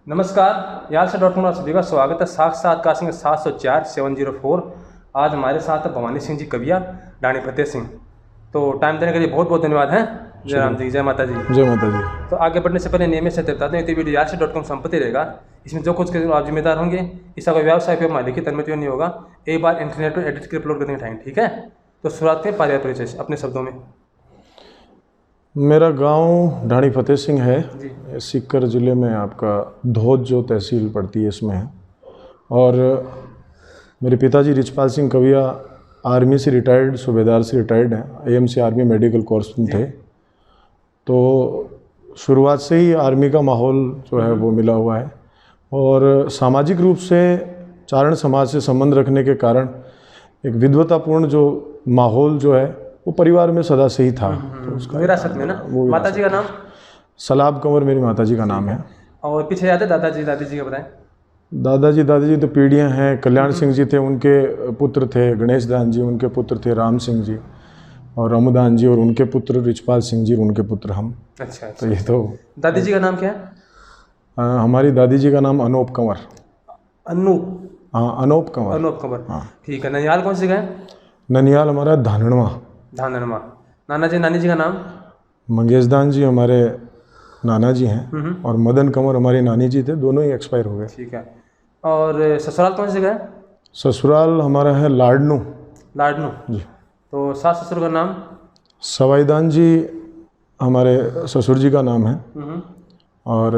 नमस्कार, यहाँ से डॉक्टर सभी का स्वागत है। साक्षात्कार सिंह 704-704। आज हमारे साथ है भवानी सिंह जी कविया, डाणी फतेह सिंह। तो टाइम देने के लिए बहुत बहुत धन्यवाद है। जय राम जी, जय माता जी। जय माता जी। तो आगे बढ़ने से पहले नियमित से बताते हैं, वीडियो यहाँ से संपत्ति रहेगा। इसमें जो कुछ आप जिम्मेदार होंगे, इसका कोई व्यवसाय पे मालिक की अनुमति नहीं होगा। एक बार इंटरनेट पर एडिट कर अपलोड करने का टाइम, ठीक है। तो शुरुआत करें पारिवारिक परिचय से अपने शब्दों में। मेरा गांव डाणी फतेह सिंह है जी। सीकर ज़िले में, आपका धोद जो तहसील पड़ती है इसमें है। और मेरे पिताजी रिचपाल सिंह कविया आर्मी से रिटायर्ड, सूबेदार से रिटायर्ड हैं, एएमसी आर्मी मेडिकल कोर्स में थे। तो शुरुआत से ही आर्मी का माहौल जो है वो मिला हुआ है। और सामाजिक रूप से चारण समाज से संबंध रखने के कारण एक विद्वतापूर्ण जो माहौल जो है वो परिवार में सदा से ही था। तो उसका विरासत में ना। माता जी का नाम? सलाब कंवर मेरी माता जी का नाम है। और पीछे याद है दादाजी दादी जी का बताएं। दादाजी दादी जी तो पीढ़ियाँ हैं। कल्याण सिंह जी थे, उनके पुत्र थे गणेश दान जी, उनके पुत्र थे राम सिंह जी, और रामदान जी और उनके पुत्र रिचपाल सिंह जी और उनके पुत्र हम। अच्छा। तो ये तो। दादी जी का नाम क्या है? हमारी दादी जी का नाम अनूप कंवर। अनूप? हाँ, अनूप कंवर। अनूप कंवर, हाँ ठीक है। ननिहाल कौन सी का है? ननिहाल हमारा धानड़वा। धानरमा। नाना जी नानी जी का नाम? मंगेशदान जी हमारे नाना जी हैं, और मदन कंवर हमारी नानी जी थे, दोनों ही एक्सपायर हो गए। ठीक है। और ससुराल कौन सी जगह है? ससुराल हमारा है लाडनू। लाडनू जी। तो सास ससुर का नाम? सवाईदान जी हमारे ससुर जी का नाम है, और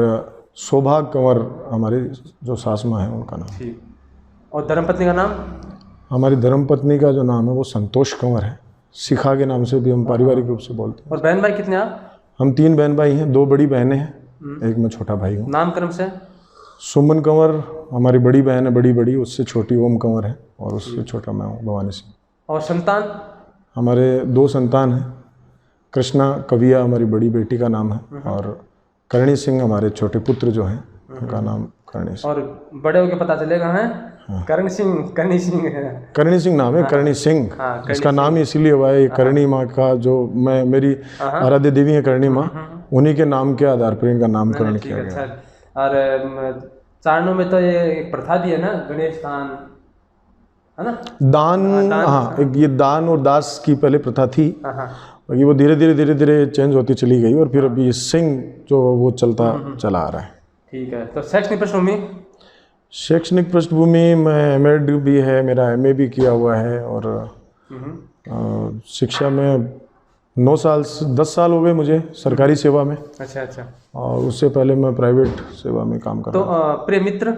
सौभाग कंवर हमारी जो सास माँ है उनका नाम। ठीक। और धर्मपत्नी का नाम? हमारी धर्मपत्नी का जो नाम है वो संतोष कंवर है। शिखा के नाम से भी हम पारिवारिक रूप से बोलते हैं। और बहन भाई कितने आप? हम 3 बहन भाई हैं, 2 बड़ी बहनें हैं, एक मैं छोटा भाई हूँ। नामक्रम से? सुमन कंवर हमारी बड़ी बहन है, बड़ी, उससे छोटी ओम कंवर है, और उससे छोटा मैं हूँ भवानी सिंह। और संतान? हमारे 2 संतान हैं। कृष्णा कविया हमारी बड़ी बेटी का नाम है, और करणी सिंह हमारे छोटे पुत्र जो हैं उनका नाम करणी सिंह। और बड़े होके पता चलेगा है करणी सिंह। करणी सिंह है, करणी सिंह नाम है। करणी सिंह इसका नाम इसीलिए हुआ है, करणी माँ का जो मेरी आराध्य देवी है करणी माँ, उन्हीं के नाम के आधार पर इनका नामकरण किया गया। और चारणों में तो ये एक प्रथा दी है ना, गणेश दान, है ना? दान, हाँ, एक ये दान और दास की पहले प्रथा थी, बाकी वो धीरे धीरे चेंज होती चली गई, और फिर अभी सिंह जो वो चलता चला आ रहा है। ठीक है। तो शैक्षणिक पृष्ठभूमि? शैक्षणिक पृष्ठभूमि में एमएड भी है, मेरा एमए भी किया हुआ है, और शिक्षा में 9 साल 10 साल हो गए मुझे सरकारी सेवा में। अच्छा अच्छा। और उससे पहले मैं प्राइवेट सेवा में काम कर रहा हूँ। तो प्रिय मित्र?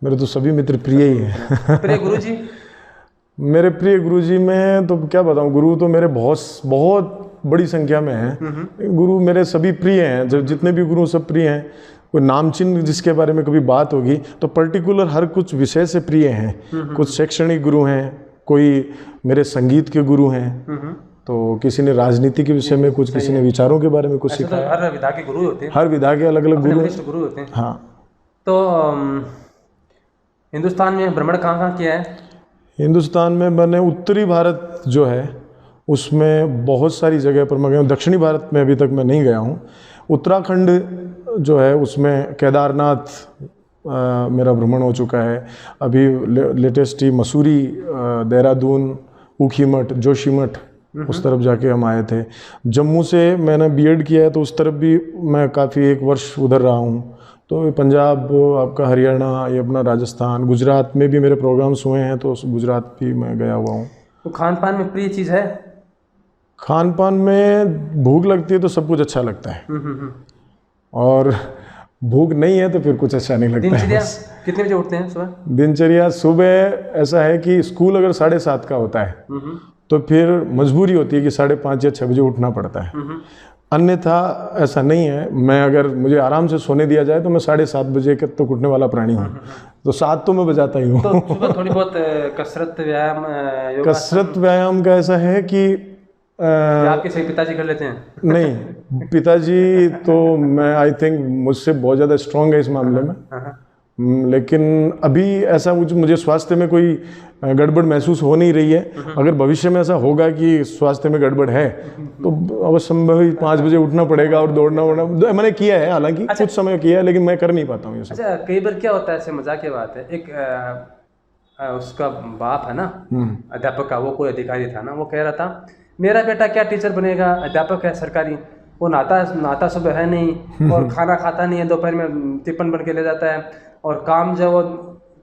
मेरे तो सभी मित्र प्रिय ही हैं। प्रिय गुरुजी? मेरे प्रिय गुरुजी में तो क्या बताऊँ, गुरु तो मेरे बहुत बड़ी संख्या में हैं। गुरु मेरे सभी प्रिय हैं, जब जितने भी गुरु सब प्रिय हैं। कोई नामचिन्ह जिसके बारे में कभी बात होगी तो पर्टिकुलर हर कुछ विषय से प्रिय हैं। कुछ शैक्षणिक गुरु हैं, कोई मेरे संगीत के गुरु हैं, तो किसी ने राजनीति के विषय में कुछ, किसी ने विचारों के बारे में कुछ सिखाया। हर विधा के गुरु होते हैं, हर विधा के अलग अलग गुरु होते हैं। हाँ। तो हिंदुस्तान में भ्रमण कहाँ किया है? हिंदुस्तान में मैंने उत्तरी भारत जो है उसमें बहुत सारी जगह पर मैं गया हूँ। दक्षिणी भारत में अभी तक मैं नहीं गया हूँ। उत्तराखंड जो है उसमें केदारनाथ मेरा भ्रमण हो चुका है। अभी लेटेस्ट ही मसूरी, देहरादून, ऊखीमठ, जोशीमठ, उस तरफ जाके हम आए थे। जम्मू से मैंने बीएड किया है, तो उस तरफ भी मैं काफ़ी 1 वर्ष उधर रहा हूँ। तो पंजाब, आपका हरियाणा, ये अपना राजस्थान, गुजरात में भी मेरे प्रोग्राम्स हुए हैं, तो गुजरात भी मैं गया हुआ हूँ। तो खान पान में प्रिय चीज़ है? खान पान में भूख लगती है तो सब कुछ अच्छा लगता है, और भूख नहीं है तो फिर कुछ अच्छा नहीं लगता है। दिनचर्या कितने बजे उठते हैं सुबह? दिनचर्या सुबह ऐसा है कि स्कूल अगर 7:30 का होता है तो फिर मजबूरी होती है कि 5:30 या 6 बजे उठना पड़ता है। अन्यथा ऐसा नहीं है। मैं अगर मुझे आराम से सोने दिया जाए तो मैं 7:30 बजे तक उठने वाला प्राणी हूँ, तो 7 तो मैं बजाता ही हूँ। तो सुबह थोड़ी बहुत कसरत व्यायाम, कसरत व्यायाम का ऐसा है कि आपके सही पिताजी कर लेते हैं? नहीं, पिताजी तो मैं आई थिंक मुझसे बहुत ज़्यादा स्ट्रॉन्ग है इस मामले में। लेकिन अभी ऐसा मुझे स्वास्थ्य में कोई गड़बड़ महसूस हो नहीं रही है। अगर भविष्य में ऐसा होगा कि स्वास्थ्य में गड़बड़ है तो अवश्य ही 5 बजे उठना पड़ेगा और दौड़ना मैंने किया है, हालांकि कुछ समय किया है, लेकिन मैं कर नहीं पाता हूँ ये सब। अच्छा, कई बार क्या होता है, ऐसे मजाक की बात है, एक उसका बाप है ना अध्यापक का, वो कोई अधिकारी था ना, वो कह रहा था मेरा बेटा क्या टीचर बनेगा, अध्यापक है सरकारी, वो नाता सुबह है नहीं और खाना खाता नहीं है, दोपहर में टिफिन बन के ले जाता है, और काम जो वो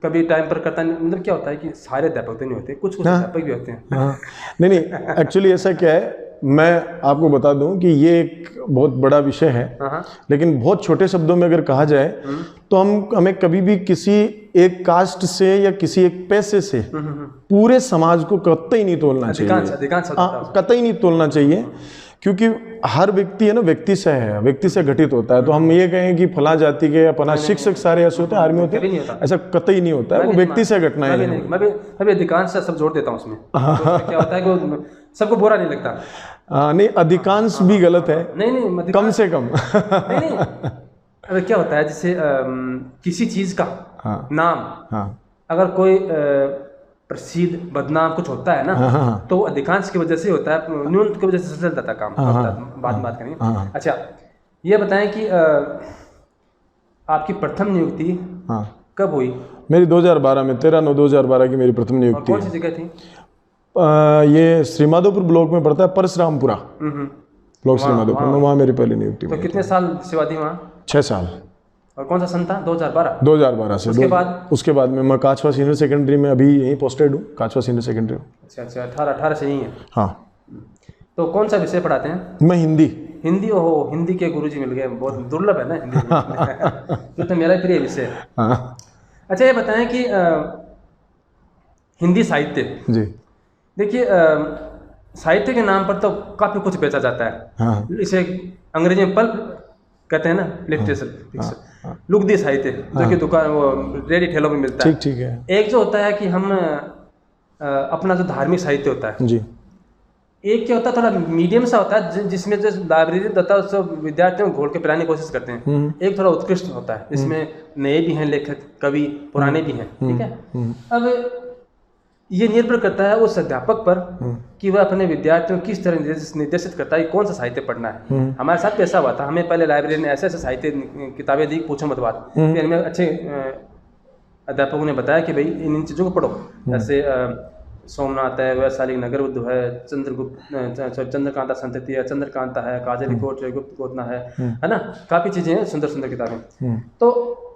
कभी टाइम पर करता नहीं। मतलब क्या होता है कि सारे अध्यापक तो नहीं होते, कुछ अध्यापक भी होते हैं। हाँ, नहीं, एक्चुअली ऐसा क्या है, मैं आपको बता दूं कि ये एक बहुत बड़ा विषय है, लेकिन बहुत छोटे शब्दों में अगर कहा जाए तो हमें कभी भी किसी एक कास्ट से या किसी एक पैसे से पूरे समाज को कतई नहीं तोलना चाहिए, कतई नहीं तोलना चाहिए, क्योंकि हर व्यक्ति है ना व्यक्ति से घटित होता है। तो हम ये कहें कि फला जाति के या फला शिक्षक सारे ऐसे होते हैं, आर्मी होते हैं, ऐसा कतई नहीं होता है, वो व्यक्ति से घटना है। मैं भी अधिकांश से सब जोड़ देता हूँ उसमें। क्या होता है कि सबको बुरा नहीं लगता। नहीं, अधिकांश भी गलत है, नहीं कम से कम। नहीं, अगर क्या होता है, जैसे किसी चीज का नाम अगर कोई प्रसिद्ध बदनाम कुछ होता है ना, तो अधिकांश की वजह से होता है, न्यूनतम की वजह से चल जाता काम। बात करेंगे। अच्छा, ये बताएं कि आपकी प्रथम नियुक्ति कब हुई? मेरी 2012 में 13/9/2012 की मेरी प्रथम नियुक्ति। कौन सी जगह थी? ये श्रीमाधोपुर ब्लॉक में पड़ता है, परशुरामपुरा ब्लॉक, श्रीमाधोपुर में, वहाँ मेरी पहली नियुक्ति। तो कितने साल सेवा दी वहाँ? 6 साल। और कौन सा सन था? 2012 से। उसके बाद में मैं काचवा सीनियर सेकेंडरी में अभी यहीं पोस्टेड हूँ, काचवा सीनियर सेकेंडरी। अच्छा, 18 से यहीं है। हाँ। तो कौन सा विषय पढ़ाते हैं? मैं हिंदी। ओहो, हिंदी के गुरुजी मिल गए, बहुत दुर्लभ है ना हिंदी। तो मेरा प्रिय विषय है। अच्छा, ये बताएं कि हिंदी साहित्य जी, देखिए साहित्य के नाम पर तो काफी कुछ बेचा जाता है। इसे अंग्रेजी में पल्प कहते हैं ना, लिटरेचर, लुगदी साहित्य, जो कि दुकान वो रेडी ठेलों में मिलता है। ठीक है। एक जो होता है कि हम अपना जो धार्मिक साहित्य होता है जी, एक क्या होता है थोड़ा मीडियम सा होता है, जिसमें जो लाइब्रेरी होता है उसको विद्यार्थियों को घोल के पिलाने की कोशिश करते हैं। एक थोड़ा उत्कृष्ट होता है, जिसमें नए भी हैं लेखक, कवि, पुराने भी हैं। ठीक है। अब ये निर्भर करता है उस अध्यापक पर कि वह अपने विद्यार्थियों को किस तरह निर्देशित करता है, कौन सा साहित्य पढ़ना है। हमारे साथ भी ऐसा हुआ था, हमें पहले लाइब्रेरी ने ऐसे साहित्य किताबें दी, पूछो मत बात। फिर हमें अच्छे अध्यापकों ने बताया कि भाई इन चीज़ों को पढ़ो, जैसे सोमनाथ है, वैशाली नगर उद्ध है, चंद्रकांता संतति है, चंद्रकांता है, काजली कोट है, गुप्त गोतना है ना, काफ़ी चीज़ें हैं, सुंदर सुंदर किताबें। तो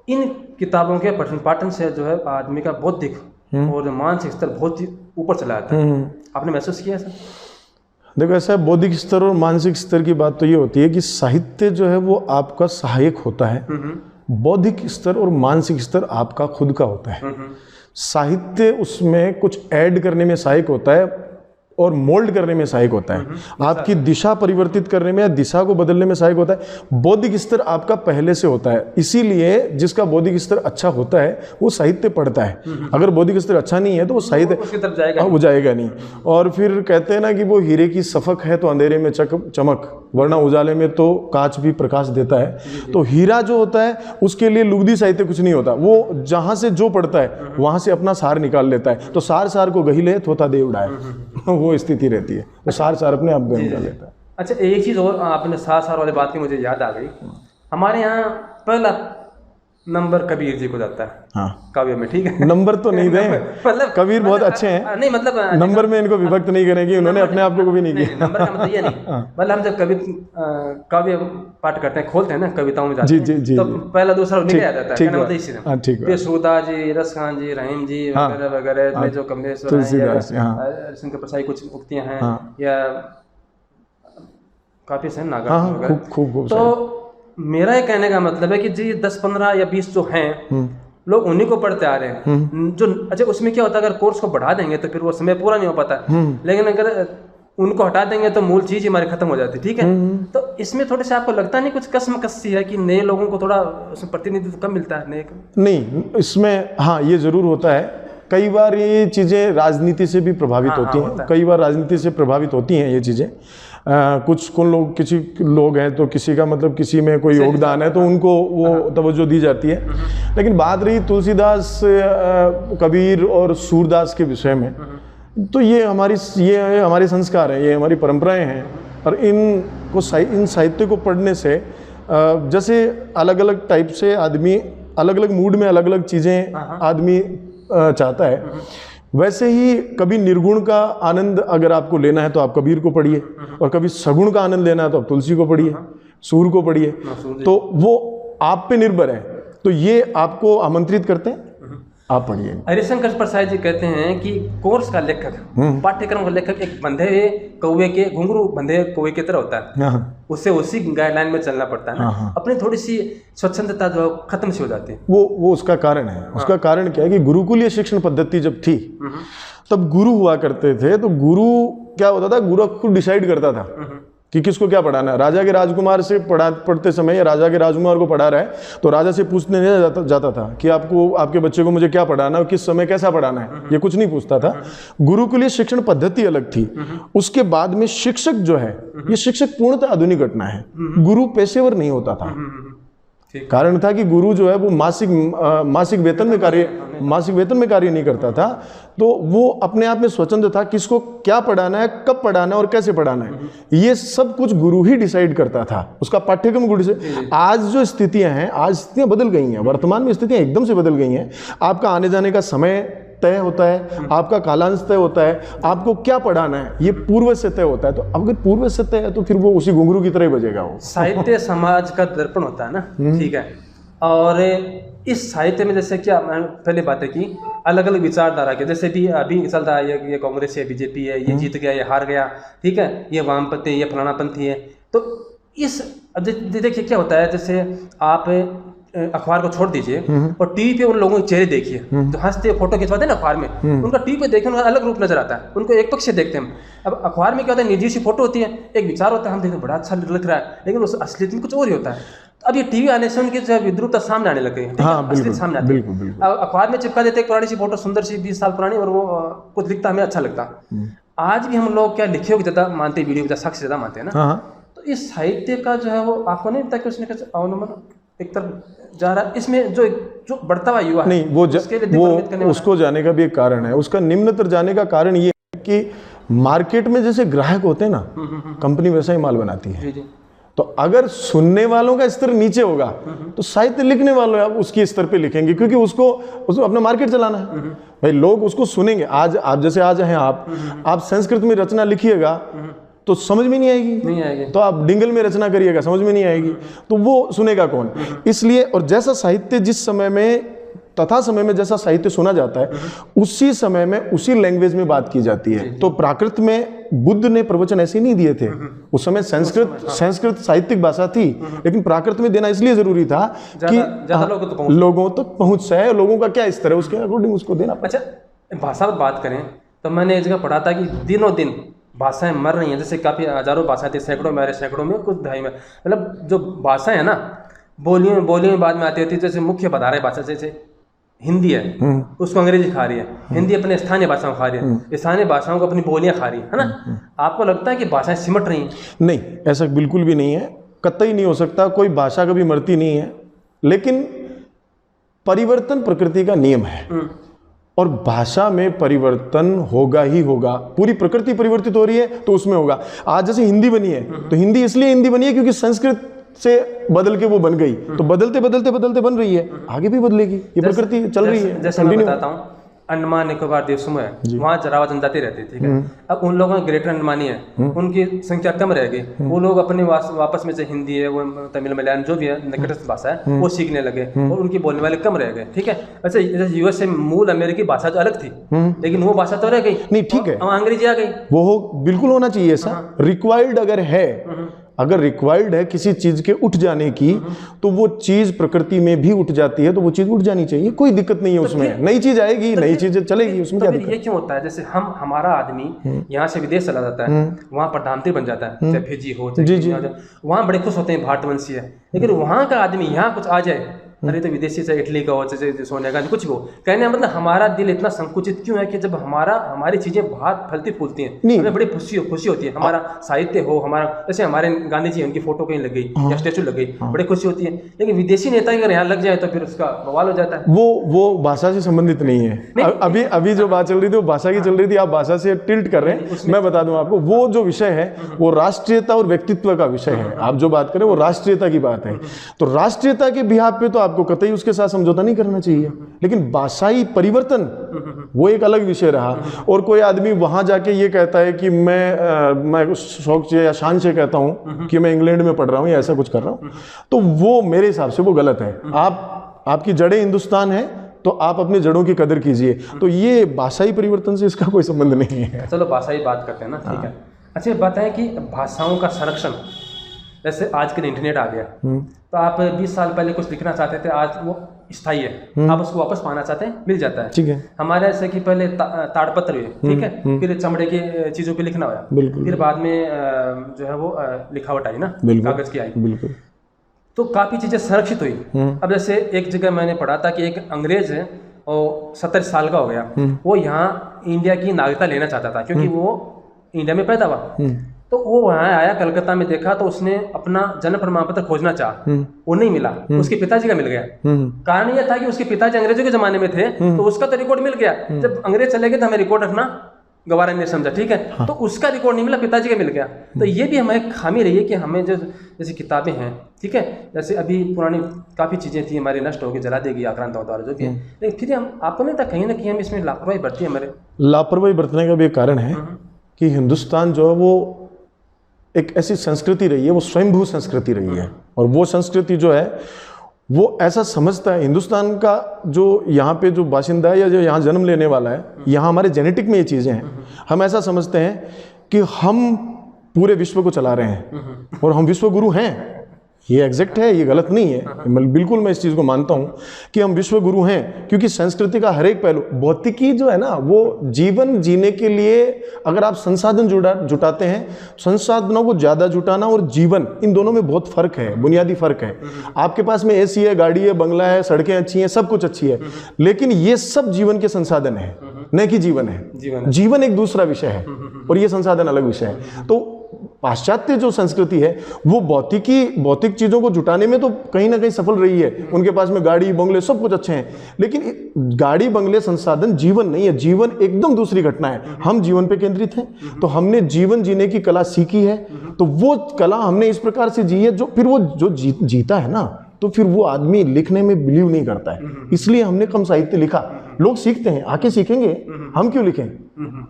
इन किताबों के पठन पाठन से जो है आदमी का बौद्धिक और मानसिक स्तर बहुत ही ऊपर चला जाता है। आपने महसूस किया सर? देखो, ऐसा है, बौद्धिक स्तर और मानसिक स्तर की बात तो ये होती है कि साहित्य जो है वो आपका सहायक होता है, बौद्धिक स्तर और मानसिक स्तर आपका खुद का होता है। साहित्य उसमें कुछ ऐड करने में सहायक होता है और मोल्ड करने में सहायक होता है, आपकी दिशा परिवर्तित करने में या दिशा को बदलने में सहायक होता है। बौद्धिक स्तर आपका पहले से होता है, इसीलिए जिसका बौद्धिक स्तर अच्छा होता है वो साहित्य पढ़ता है। अगर बौद्धिक स्तर अच्छा नहीं है तो वो साहित्य वो जाएगा नहीं। और फिर कहते हैं ना कि वो हीरे की सफक है तो अंधेरे में चमक, वरना उजाले में तो कांच भी प्रकाश देता है। तो हीरा जो होता है उसके लिए लुगदी साहित्य कुछ नहीं होता, वो जहां से जो पढ़ता है वहां से अपना सार निकाल लेता है। तो सार को गहिले थोथा दे उड़ाए, वो स्थिति रहती है। तो सार अपने आप गए निकाल लेता है। अच्छा, एक चीज़ और, आपने सार वाले बात की मुझे याद आ गई। हमारे यहाँ पहला नंबर कबीर जी को जाता है। हाँ, काव्य में। ठीक है, नंबर तो नहीं दें, मतलब कबीर बहुत अच्छे हैं, नहीं मतलब नंबर में इनको विभक्त नहीं करेंगे, उन्होंने अपने आप को भी नहीं किया। नंबर का मतलब ये नहीं, मतलब हम जब काव्य पाठ करते हैं, खोलते हैं ना कविताओं में जाते हैं, तो पहला दूसरा निकल आ जाता है, मतलब इसी में फिर सूदा जी, रस खान जी, रहीम जी वगैरह वगैरह में जो कमलेश्वर हरिशंकर प्रसाद कुछ उक्तियां हैं या काफी से नागा वगैरह। तो मेरा ये कहने का मतलब है कि जी 10, 15 या 20 जो हैं लोग उन्हीं को पढ़ते आ रहे हैं जो। अच्छा, उसमें क्या होता है, अगर कोर्स को बढ़ा देंगे तो फिर वो समय पूरा नहीं हो पाता, लेकिन अगर उनको हटा देंगे तो मूल चीज हमारी खत्म हो जाती है। ठीक है, तो इसमें थोड़े से आपको लगता नहीं कुछ कसमकसी है कि नए लोगों को थोड़ा उसमें प्रतिनिधित्व कम मिलता है? नहीं, इसमें हाँ ये जरूर होता है। कई बार ये चीज़ें राजनीति से भी प्रभावित होती हैं, कई बार राजनीति से प्रभावित होती हैं ये चीज़ें। किसी लोग हैं तो किसी का मतलब किसी में कोई योगदान है तो उनको वो तवज्जो दी जाती है। लेकिन बात रही तुलसीदास, कबीर और सूरदास के विषय में, तो ये हमारे संस्कार हैं, ये हमारी परंपराएं हैं। और इन साहित्य को पढ़ने से जैसे अलग अलग टाइप से आदमी अलग अलग मूड में अलग अलग चीज़ें आदमी चाहता है, वैसे ही कभी निर्गुण का आनंद अगर आपको लेना है तो आप कबीर को पढ़िए, और कभी सगुण का आनंद लेना है तो आप तुलसी को पढ़िए, सूर को पढ़िए। तो वो आप पे निर्भर है, तो ये आपको आमंत्रित करते हैं, आप पढ़िए। हरिशंकर प्रसाद जी कहते हैं कि कोर्स का लेखक, पाठ्यक्रम का लेखक एक बंधे हुए कौवे के, घुंघरू बंधे हुए कौवे की तरह होता है, उससे उसी गाइडलाइन में चलना पड़ता है ना। अपनी थोड़ी सी स्वच्छंदता जो खत्म सी हो जाती है, वो उसका कारण है। उसका कारण क्या है कि गुरुकुलीय शिक्षण पद्धति जब थी तब गुरु हुआ करते थे, तो गुरु क्या होता था, गुरु खुद डिसाइड करता था कि किसको क्या पढ़ाना है। राजा के राजकुमार से पढ़ते समय या राजा के राजकुमार को पढ़ा रहा है तो राजा से पूछने नहीं जाता था कि आपके बच्चे को मुझे क्या पढ़ाना है और किस समय कैसा पढ़ाना है, ये कुछ नहीं पूछता था। गुरुकुलीय शिक्षण पद्धति अलग थी। उसके बाद में शिक्षक जो है, ये शिक्षक पूर्णतः आधुनिक घटना है। गुरु पेशेवर नहीं होता था। कारण था कि गुरु जो है वो मासिक वेतन में कार्य नहीं करता था, तो वो अपने आप में स्वतंत्र था, किसको क्या पढ़ाना है, कब पढ़ाना है और कैसे पढ़ाना है, ये सब कुछ गुरु ही डिसाइड करता था। उसका पाठ्यक्रम गुरु से। आज जो स्थितियां हैं, आज स्थितियां बदल गई हैं, वर्तमान में स्थितियां एकदम से बदल गई हैं। आपका आने जाने का समय तय होता है, आपका कालांश तय होता है, आपको क्या पढ़ाना है ये पूर्व से तय होता है। तो अगर पूर्व से तय है तो फिर वो उसी घुंघरू की तरह ही बजेगा। वो साहित्य समाज का दर्पण होता है ना, ठीक है। और इस साहित्य में जैसे क्या, मैंने पहले बातें की, अलग अलग विचारधारा के, जैसे भी अभी चल रहा है, ये कांग्रेस है, बीजेपी है, ये जीत गया, ये हार गया, ठीक है, ये वामपंथी, ये फलानापंथी है। तो इस देखिए क्या होता है, जैसे आप अखबार को छोड़ दीजिए और टीवी पे उन लोगों के चेहरे देखिए जो हंसते फोटो खिंचवाते हैं ना अखबार में, उनका टीवी पे देखने उनका अलग रूप नजर आता है, उनको एक पक्ष से देखते हैं। अब अखबार में क्या होता है, निजी सी फोटो होती है, एक विचार होता है, हम देखते हैं बड़ा अच्छा लग रहा है, लेकिन उस असलियत में कुछ और ही होता है। अब ये टीवी आने से उनकी जो विद्रूपता सामने आने लग गई है, असलियत सामने आती है। अब अखबार में चिपका देते एक पुरानी सी फोटो, सुंदर सी 20 साल पुरानी, और वो कुछ लिखता हमें अच्छा लगता। आज भी हम लोग क्या लिखे हो ज्यादा मानते, वीडियो का शख्स ज्यादा मानते हैं ना। तो इस साहित्य का जो है वो आपको नहीं लगता कि उसने कैसे अवलंबन एक तरफ जा रहा है, इसमें जो बढ़ता हुआ युवा नहीं, वो उसको जाने का भी एक कारण है। उसका निम्नतर जाने का कारण ये है कि मार्केट में जैसे ग्राहक होते हैं ना, कंपनी वैसा ही माल बनाती है। तो अगर सुनने वालों का स्तर नीचे होगा तो साहित्य लिखने वालों उसकी स्तर पे लिखेंगे, क्योंकि उसको अपना मार्केट चलाना है। भाई लोग उसको सुनेंगे। आज आप जैसे आज हैं, आप संस्कृत में रचना लिखिएगा तो समझ में नहीं आएगी, तो आप डिंगल में रचना करिएगा, समझ में नहीं आएगी, तो वो सुनेगा कौन। इसलिए, और जैसा साहित्य जिस समय में तथा समय में जैसा साहित्य सुना जाता है, उसी समय में उसी लैंग्वेज में बात की जाती है। तो प्राकृत में बुद्ध ने प्रवचन ऐसे नहीं दिए थे। उस समय संस्कृत साहित्यिक भाषा थी, लेकिन प्राकृत में देना इसलिए जरूरी था कि लोगों तक पहुंच जाए, लोगों का क्या स्तर है उसके अकॉर्डिंग उसको देना। अच्छा, भाषा पर बात करें तो मैंने एक जगह पढ़ा था कि दिनों दिन भाषाएं मर रही हैं। जैसे काफ़ी हजारों भाषाएं थी, सैकड़ों में कुछ दहाई में, मतलब जो भाषाएं है ना, बोलियों में बाद में आती होती है। जैसे मुख्य बधारे भाषा जैसे हिंदी है, उसको अंग्रेजी खा रही है, हिंदी अपने स्थानीय भाषाओं खा रही है, स्थानीय भाषाओं को अपनी बोलियां खा रही है ना। आपको लगता है कि भाषाएं सिमट रही हैं? नहीं, ऐसा बिल्कुल भी नहीं है, कतई नहीं हो सकता। कोई भाषा कभी मरती नहीं है, लेकिन परिवर्तन प्रकृति का नियम है और भाषा में परिवर्तन होगा ही होगा। पूरी प्रकृति परिवर्तित हो रही है तो उसमें होगा। आज जैसे हिंदी बनी है तो हिंदी इसलिए हिंदी बनी है क्योंकि संस्कृत से बदल के वो बन गई, तो बदलते बन रही है, आगे भी बदलेगी। ये प्रकृति चल रही है। जैसे मैं बताता हूँ, अंडमान निकोबार द्वीप समूह है, वहाँ जरावा जनजाति रहती है, ठीक है। अब उन लोगों में ग्रेटर अंडमानी है, उनकी संख्या कम रह गई। वो लोग अपने वापस में से हिंदी है, वो तमिल मलयालम जो भी है निकटस्थ भाषा है वो सीखने लगे और उनकी बोलने वाले कम रह गए, ठीक है। वैसे जैसे यूएस से मूल अमेरिकी भाषा जो अलग थी, लेकिन वो भाषा तो रह गई नहीं, ठीक है, अंग्रेजी आ गई। वो बिल्कुल होना चाहिए ऐसा। रिक्वायर्ड अगर रिक्वायर्ड है किसी चीज के उठ जाने की, तो वो चीज प्रकृति में भी उठ जाती है, तो वो चीज उठ जानी चाहिए, कोई दिक्कत नहीं है उसमें। नई चीज आएगी, नई चीज चलेगी, उसमें क्या दिक्कत? ये क्यों होता है? जैसे हमारा आदमी यहाँ से विदेश चला जाता है, वहाँ प्रधानमंत्री बन जाता है, चाहे फिजी हो, वहाँ बड़े खुश होते हैं भारतवंशी है, लेकिन वहाँ का आदमी यहाँ कुछ आ जाए अरे तो विदेशी चाहे इटली का हो चाहे सोनिया गांधी कुछ भी हो, कहने का मतलब हमारा दिल इतना संकुचित क्यों है कि जब हमारी चीजें बहुत फलती फूलती हैं हमें बड़ी खुशी होती है। हमारा साहित्य हो, हमारा जैसे हमारे गांधी जी उनकी फोटो कहीं लग गई या स्टेचू लग गई, बड़ी खुशी होती है। लेकिन विदेशी नेता अगर यहाँ लग जाए तो फिर उसका बवाल हो जाता है। वो भाषा से संबंधित नहीं है। अभी जो बात चल रही थी वो भाषा की चल रही थी, आप भाषा से टिल्ट कर रहे हैं। मैं बता दूं आपको, वो जो विषय है वो राष्ट्रीयता और व्यक्तित्व का विषय है। आप जो बात करें वो राष्ट्रीयता की बात है, तो राष्ट्रीयता के बिहाफ पे तो आपको कतई उसके साथ समझौता नहीं करना चाहिए। लेकिन भाषाई परिवर्तन वो एक अलग विषय रहा। और कोई आदमी वहां जाके ये कहता है कि मैं शौक से या शान से कहता हूं कि मैं इंग्लैंड में पढ़ रहा हूं या ऐसा कुछ कर रहा हूं, तो वो मेरे हिसाब से वो गलत है। आपकी जड़ें हिंदुस्तान है तो आप अपनी जड़ों की कदर कीजिए। तो ये भाषाई परिवर्तन से इसका कोई संबंध नहीं है। चलो भाषाई बात करते हैं ना, ठीक है। अच्छा बताएं कि भाषाओं का संरक्षण, जैसे आजकल इंटरनेट आ गया, तो आप 20 साल पहले कुछ लिखना चाहते थे, आज वो स्थायी है, आप उसको वापस पाना चाहते हैं, मिल जाता है। ठीक है। हमारे ऐसे कि पहले ताड़पत्र हुए, ठीक है, फिर चमड़े की चीजों पे लिखना हुआ, फिर बाद में जो है वो लिखावट आई ना, कागज की आई, बिल्कुल। तो काफी चीजें संरक्षित हुई। अब जैसे एक जगह मैंने पढ़ा था कि एक अंग्रेज है और 70 साल का हो गया, वो यहाँ इंडिया की नागरिकता लेना चाहता था क्योंकि वो इंडिया में पैदा हुआ। तो वो वहाँ आया, कलकत्ता में देखा, तो उसने अपना जन्म प्रमाण पत्र खोजना चाहा, वो नहीं मिला, उसके पिताजी का मिल गया। कारण यह था कि उसके पिताजी अंग्रेजों के जमाने में थे, तो उसका तो रिकॉर्ड मिल गया। जब अंग्रेज चले गए तो हमें रिकॉर्ड रखना गवारा नहीं समझा, ठीक है। हाँ। तो उसका रिकॉर्ड नहीं मिला, पिताजी का मिल गया। तो ये भी हमें खामी रही है कि हमें जो जैसे किताबें हैं, ठीक है, जैसे अभी पुरानी काफ़ी चीज़ें थी हमारी, नष्ट होगी, जला देगी आक्रांताओं द्वारा जो भी है, लेकिन फिर हम आपको नहीं था कहीं ना कहीं हम इसमें लापरवाही बरती है। हमारे लापरवाही बरतने का भी एक कारण है कि हिंदुस्तान जो है वो एक ऐसी संस्कृति रही है, वो स्वयंभू संस्कृति रही है। और वो संस्कृति जो है वो ऐसा समझता है, हिंदुस्तान का जो यहाँ पे जो बाशिंदा है या जो यहाँ जन्म लेने वाला है, यहाँ हमारे जेनेटिक में ये चीज़ें हैं। हम ऐसा समझते हैं कि हम पूरे विश्व को चला रहे हैं और हम विश्व गुरु हैं। ये एग्जैक्ट है, ये गलत नहीं है, बिल्कुल मैं इस चीज़ को मानता हूँ कि हम विश्व गुरु हैं, क्योंकि संस्कृति का हर एक पहलू, भौतिकी जो है ना, वो जीवन जीने के लिए अगर आप संसाधन जुटाते हैं, संसाधनों को ज़्यादा जुटाना और जीवन, इन दोनों में बहुत फर्क है, बुनियादी फर्क है। आपके पास में एसी है, गाड़ी है, बंगला है, सड़कें अच्छी हैं, सब कुछ अच्छी है, लेकिन ये सब जीवन के संसाधन है, न कि जीवन है। जीवन एक दूसरा विषय है और ये संसाधन अलग विषय है। तो पाश्चात्य जो संस्कृति है वो भौतिक चीजों को जुटाने में तो कहीं ना कहीं सफल रही है। उनके पास में गाड़ी बंगले सब कुछ अच्छे हैं, लेकिन गाड़ी बंगले संसाधन जीवन नहीं है। जीवन एकदम दूसरी घटना है। हम जीवन पे केंद्रित हैं, तो हमने जीवन जीने की कला सीखी है, तो वो कला हमने इस प्रकार से जी है, जो फिर वो जो जीता है ना, तो फिर वो आदमी लिखने में बिलीव नहीं करता है। इसलिए हमने कम साहित्य लिखा। लोग सीखते हैं, आके सीखेंगे, हम क्यों लिखें?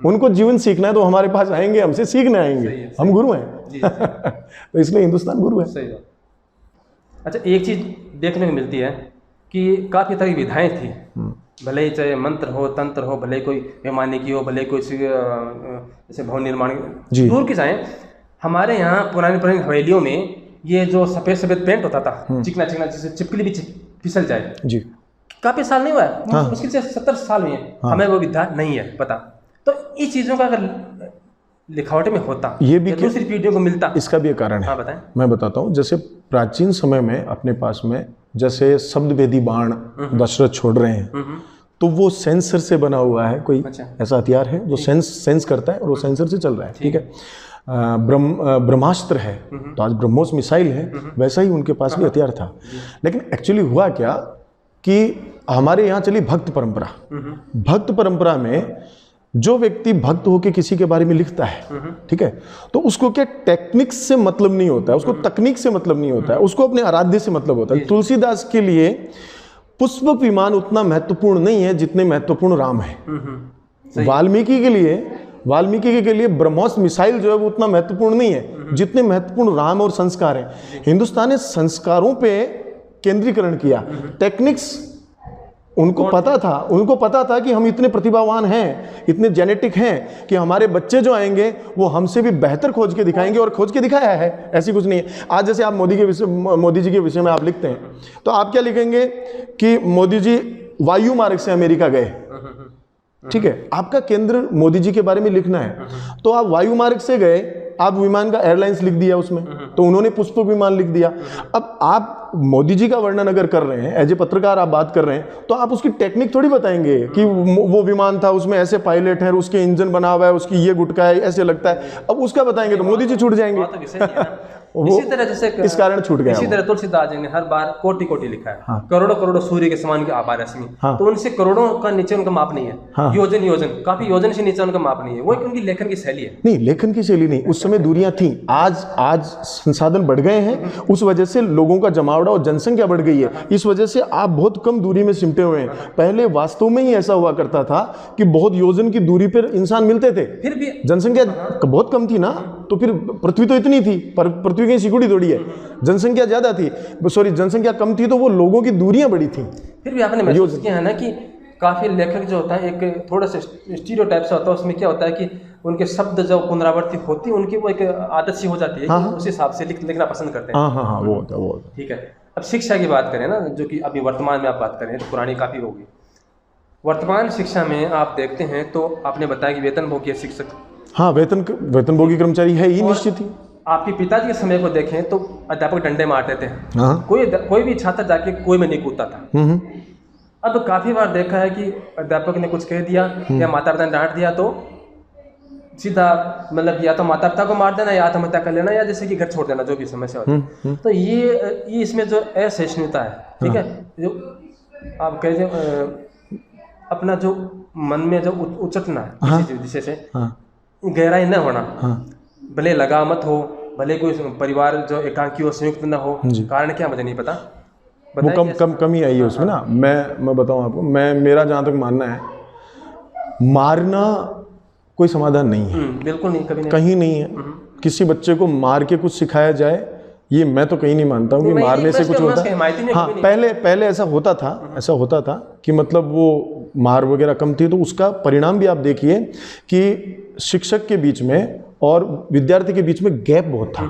उनको जीवन सीखना है तो हमारे पास आएंगे, हमसे सीखने आएंगे, हम गुरु हैं। तो इसलिए हिंदुस्तान गुरु है। सही बात। अच्छा, एक चीज देखने को मिलती है कि काफी तरह की विधाएं थी, भले ही चाहे मंत्र हो, तंत्र हो, भले कोई वैमानिकी हो, भले कोई जैसे भवन निर्माण दूर की जाए। हमारे यहाँ पुरानी हवेलियों में ये जो सफेद पेंट होता था, चिकना जिससे चिपकली भी फिसल जाए जी, काफी साल नहीं हुआ है। हाँ। मुश्किल से 70 साल हुए हैं। हाँ। हमें वो विद्या नहीं है पता। तो इस चीजों का अगर लिखावट में होता, ये भी दूसरी पीढ़ियों को मिलता, इसका भी एक कारण है। हाँ बताएं। मैं बताता हूँ। जैसे प्राचीन समय में अपने पास में जैसे शब्दभेदी बाण दशरथ छोड़ रहे हैं, तो वो सेंसर से बना हुआ है। कोई ऐसा हथियार है जो सेंस करता है और वो सेंसर से चल रहा है, ठीक है। ब्रह्मास्त्र है, तो आज ब्रह्मोस मिसाइल है, वैसा ही उनके पास भी हथियार था। लेकिन एक्चुअली हुआ क्या कि हमारे यहाँ चली भक्त परंपरा। भक्त परंपरा में जो व्यक्ति भक्त होकर किसी के बारे में लिखता है, ठीक है, तो उसको क्या टेक्निक्स से मतलब नहीं होता है, उसको तकनीक से मतलब नहीं होता है, उसको अपने आराध्य से मतलब होता है। तुलसीदास के लिए पुष्पक विमान उतना महत्वपूर्ण नहीं है जितने महत्वपूर्ण राम है। वाल्मीकि के लिए ब्रह्मोस मिसाइल जो है वो उतना महत्वपूर्ण नहीं है जितने महत्वपूर्ण राम और संस्कार है। हिंदुस्तान ने संस्कारों पे केंद्रीकरण किया। टेक्निक्स उनको पता था कि हम इतने प्रतिभावान हैं, इतने जेनेटिक हैं कि हमारे बच्चे जो आएंगे वो हमसे भी बेहतर खोज के दिखाएंगे, और खोज के दिखाया है। ऐसी कुछ नहीं है। आज जैसे आप मोदी जी के विषय में आप लिखते हैं, तो आप क्या लिखेंगे कि मोदी जी वायु मार्ग से अमेरिका गए, ठीक है। आपका केंद्र मोदी जी के बारे में लिखना है, तो आप वायु मार्ग से गए, आप विमान का एयरलाइंस लिख दिया उसमें, तो उन्होंने पुष्पक विमान लिख दिया। अब आप मोदी जी का वर्णन अगर कर रहे हैं, एज ए पत्रकार आप बात कर रहे हैं, तो आप उसकी टेक्निक थोड़ी बताएंगे कि वो विमान था, उसमें ऐसे पायलट है, उसके इंजन बना हुआ है, उसकी ये गुटका है, ऐसे लगता है। अब उसका बताएंगे तो मोदी जी छूट जाएंगे। इसी तरह जैसे इस कारण छूट गया। इसी तरह तुलसीदास जी ने हर बार कोटि कोटि लिखा है, करोड़ों करोड़ों सूर्य के समान की आभा रश्मि, तो उनसे करोड़ों का नीचे उनका माप नहीं है। योजन योजन काफी योजन से नीचे उनका माप नहीं है। वो एक उनकी लेखन की शैली है। नहीं, लेखन की शैली नहीं, उस समय दूरियां थी। आज संसाधन बढ़ गए हैं, उस वजह से लोगों का जमावड़ा और जनसंख्या बढ़ गई है। इस वजह से आप बहुत कम दूरी में सिमटे हुए हैं। पहले वास्तव में ही ऐसा हुआ करता था कि बहुत योजन की दूरी पर इंसान मिलते थे, फिर भी जनसंख्या बहुत कम थी ना, तो फिर पृथ्वी तो इतनी थी, पर पृथ्वी की सिकुड़ी थोड़ी है, जनसंख्या ज्यादा थी, सॉरी जनसंख्या कम थी, तो वो लोगों की दूरियां बड़ी थी। फिर भी आपने महसूस किया है ना कि काफी लेखक जो होता है एक थोड़ा सा स्टीरियोटाइप सा होता है, उसमें क्या होता है कि उनके शब्द जो पुनरावृत्ति होती है उनकी वो एक आदत सी हो जाती है कि उस हिसाब से लिखना पसंद करते हैं। हाँ, वो होता है। ठीक है, अब शिक्षा की बात करें ना, जो कि अभी वर्तमान में आप बात करें तो पुरानी काफी होगी। वर्तमान शिक्षा में आप देखते हैं तो आपने बताया कि वेतनभोगी शिक्षक, हाँ, वेतनभोगी कर्मचारी है ही, निश्चित ही। आपके पिताजी के समय को देखें तो अध्यापक डंडे मारते थे, हाँ। कोई भी छात्र जाके कोई में नहीं कूदता था। अब काफी बार देखा है कि अध्यापक ने कुछ कह दिया या माता पिता ने डांट दिया तो सीधा मतलब या तो माता पिता को मार देना या आत्महत्या कर लेना या जैसे कि घर छोड़ देना, जो भी समस्या होती है। तो ये इसमें जो असहिष्णुता है, ठीक है, जो आप कह अपना जो मन में जो उचटना है किसी विषय से, गहराई न होना, भले लगा मत हो, भले कोई परिवार जो एकांकी हो, संयुक्त न हो, कारण क्या मुझे नहीं पता, वो कमी आई है उसमें ना। मैं बताऊं आपको, मेरा जहाँ तक मानना है, मारना कोई समाधान नहीं है, बिल्कुल नहीं, कभी नहीं, कहीं नहीं है। किसी बच्चे को मार के कुछ सिखाया जाए, ये मैं तो कहीं नहीं मानता हूँ कि मारने से कुछ होता है। हाँ, पहले ऐसा होता था कि मतलब वो मार वगैरह कम थी, तो उसका परिणाम भी आप देखिए कि शिक्षक के बीच में और विद्यार्थी के बीच में गैप बहुत था,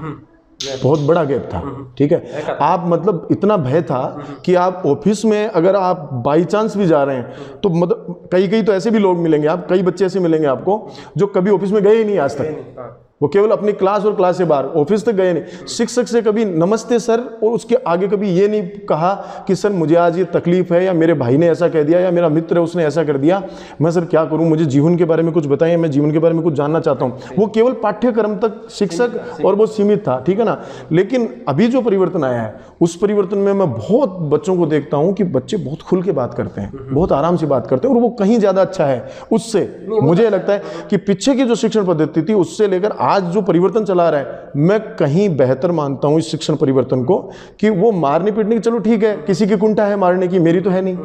बहुत बड़ा गैप था। ठीक है, आप मतलब इतना भय था कि आप ऑफिस में अगर आप बाई चांस भी जा रहे हैं तो मतलब कई तो ऐसे भी लोग मिलेंगे, आप कई बच्चे ऐसे मिलेंगे आपको जो कभी ऑफिस में गए ही नहीं आज तक, वो केवल अपनी क्लास और क्लास से बाहर, ऑफिस तक गए नहीं। शिक्षक से कभी नमस्ते सर और उसके आगे कभी ये नहीं कहा कि सर मुझे आज ये तकलीफ है, या मेरे भाई ने ऐसा कह दिया, या मेरा मित्र है उसने ऐसा कर दिया, मैं सर क्या करूं, मुझे जीवन के बारे में कुछ बताइए, मैं जीवन के बारे में कुछ जानना चाहता हूं। वो केवल पाठ्यक्रम तक शिक्षक और वो सीमित था, ठीक है ना। लेकिन अभी जो परिवर्तन आया है, उस परिवर्तन में मैं बहुत बच्चों को देखता हूं कि बच्चे बहुत खुल के बात करते हैं, बहुत आराम से बात करते हैं, और वो कहीं ज्यादा अच्छा है उससे। मुझे लगता है कि पीछे की जो शिक्षण पद्धति थी उससे लेकर आज जो परिवर्तन चला रहा है, मैं कहीं बेहतर मानता हूं इस शिक्षण परिवर्तन को, कि वो मारने पीटने की, चलो ठीक है, किसी की कुंठा है मारने की, मेरी तो है नहीं,